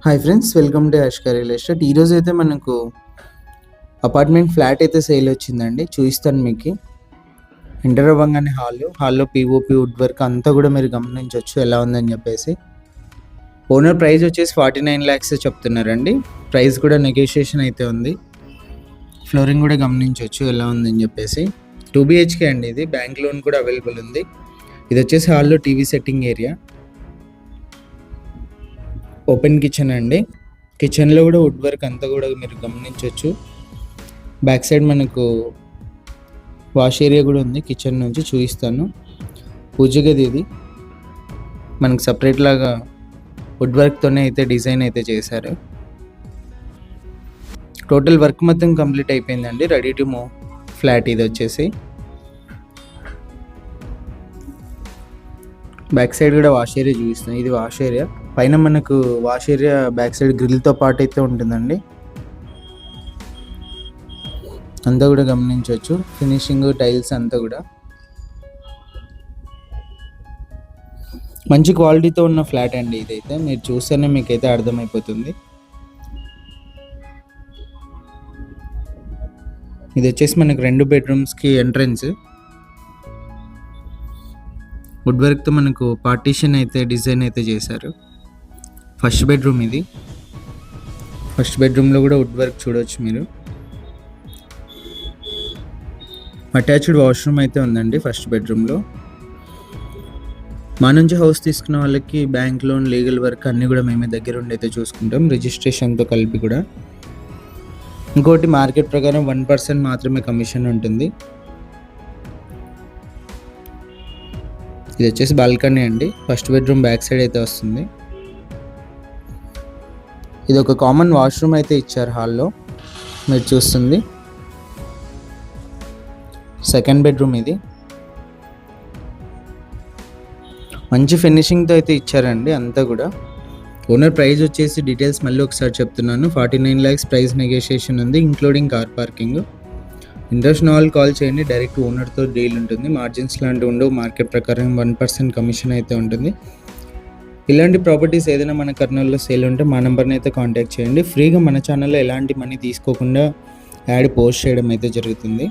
Hi friends, welcome to Yashka real estate. ఈరోజు అయితే మనకు అపార్ట్మెంట్ ఫ్లాట్ అయితే సేల్ వచ్చిందండి. చూపిస్తాను మీకు. ఎంటర్ అవ్వగానే హాల్లో పిఓపి వుడ్ వర్క్ అంతా కూడా మీరు గమనించవచ్చు ఎలా ఉందని చెప్పేసి. ఓనర్ ప్రైస్ వచ్చేసి 49 lakhs చెప్తున్నారండి. ప్రైస్ కూడా నెగోషియేషన్ అయితే ఉంది. ఫ్లోరింగ్ కూడా గమనించవచ్చు ఎలా ఉందని చెప్పేసి. 2 BHK అండి. ఇది బ్యాంక్ లోన్ కూడా అవైలబుల్ ఉంది. ఇది వచ్చేసి హాల్లో TV setting area, open kitchen అండి. కిచెన్లో కూడా వుడ్ వర్క్ అంతా కూడా మీరు గమనించవచ్చు. బ్యాక్ సైడ్ మనకు వాష్ ఏరియా కూడా ఉంది. కిచెన్ నుంచి చూపిస్తాను. పూజ గది ఇది మనకు సపరేట్ లాగా వుడ్ వర్క్తోనే అయితే డిజైన్ అయితే చేశారు. టోటల్ వర్క్ మొత్తం కంప్లీట్ అయిపోయిందండి. రెడీ టు మూవ్ ఫ్లాట్ ఇది వచ్చేసి. బ్యాక్ సైడ్ కూడా వాష్ ఏరియా చూపిస్తాను. ఇది వాష్ ఏరియా. పైన మనకు వాష్ ఏరియా బ్యాక్ సైడ్ గ్రిల్తో పాటు అయితే ఉంటుందండి. అంతా కూడా గమనించవచ్చు. ఫినిషింగ్ టైల్స్ అంతా కూడా మంచి క్వాలిటీతో ఉన్న ఫ్లాట్ అండి. ఇదైతే మీరు చూస్తేనే మీకైతే అర్థమైపోతుంది. ఇది వచ్చేసి మనకు 2 bedrooms ఎంట్రన్స్. వుడ్ వర్క్తో మనకు పార్టీషన్ అయితే డిజైన్ అయితే చేశారు. ఫస్ట్ బెడ్రూమ్ ఇది. ఫస్ట్ బెడ్రూమ్లో కూడా వుడ్ వర్క్ చూడవచ్చు మీరు. అటాచ్డ్ వాష్రూమ్ అయితే ఉందండి ఫస్ట్ బెడ్రూమ్లో. మా నుంచి హౌస్ తీసుకున్న వాళ్ళకి బ్యాంక్ లోన్, లీగల్ వర్క్ అన్నీ కూడా మేమే దగ్గర ఉండి అయితే చూసుకుంటాం, రిజిస్ట్రేషన్తో కలిపి కూడా. ఇంకోటి మార్కెట్ ప్రకారం 1% మాత్రమే కమిషన్ ఉంటుంది. ఇది వచ్చేసి బాల్కనీ అండి. ఫస్ట్ బెడ్రూమ్ బ్యాక్ సైడ్ అయితే వస్తుంది. ఇది ఒక కామన్ వాష్రూమ్ అయితే ఇచ్చారు హాల్లో మీరు చూస్తుంది. సెకండ్ బెడ్రూమ్ ఇది. మంచి ఫినిషింగ్తో అయితే ఇచ్చారండి అంతా కూడా. ఓనర్ ప్రైస్ వచ్చేసి డీటెయిల్స్ మళ్ళీ ఒకసారి చెప్తున్నాను. 49 lakhs ప్రైస్ నెగోషియేషన్ ఉంది, ఇంక్లూడింగ్ కార్ పార్కింగ్. ఇంట్రెస్ట్ వాళ్ళు కాల్ చేయండి. డైరెక్ట్ ఓనర్తో డీల్ ఉంటుంది. మార్జిన్స్ లాంటివి ఉండవు. మార్కెట్ ప్రకారం 1% కమిషన్ అయితే ఉంటుంది. ఇలాంటి ప్రాపర్టీస్ ఏదైనా మన కర్నూలులో సేల్ ఉంటే మా నెంబర్ని అయితే కాంటాక్ట్ చేయండి. ఫ్రీగా మన ఛానల్లో ఎలాంటి మనీ తీసుకోకుండా యాడ్ పోస్ట్ చేయడం అయితే జరుగుతుంది.